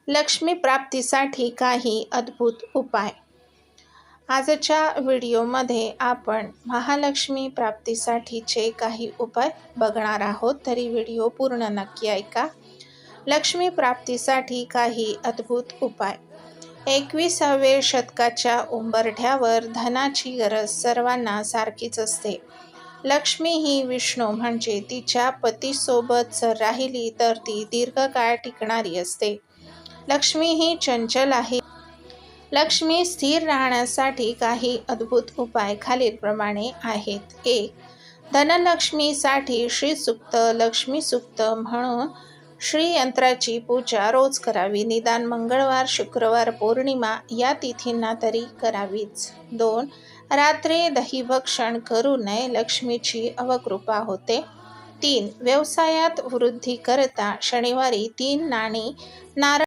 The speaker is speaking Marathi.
लक्ष्मी प्राप्तीसाठी काही अद्भुत उपाय. आजच्या व्हिडिओमध्ये आपण महालक्ष्मी प्राप्तीसाठीचे काही उपाय बघणार आहोत, तरी व्हिडिओ पूर्ण नक्की ऐका. लक्ष्मी प्राप्तीसाठी काही अद्भुत उपाय. 21व्या शतकाच्या उंबरठ्यावर धनाची गरज सर्वांना सारखीच असते. लक्ष्मी ही विष्णू म्हणजे तिच्या पतीसोबत जर राहिली तर ती दीर्घकाळ टिकणारी असते. लक्ष्मी ही चंचल आहे. लक्ष्मी स्थिर राहण्यासाठी काही अद्भुत उपाय खालीलप्रमाणे आहेत. 1. धनलक्ष्मीसाठी श्रीसूक्त. लक्ष्मी सूक्त म्हणून श्रीयंत्राची पूजा रोज करावी. निदान मंगळवार, शुक्रवार, पौर्णिमा या तिथींना तरी करावीच. 2. रात्री दहीभक्षण करू नये. लक्ष्मीची अवकृपा होते. 3. व्यवसायात वृद्धी करता शनिवारी 3 नाणी नारळ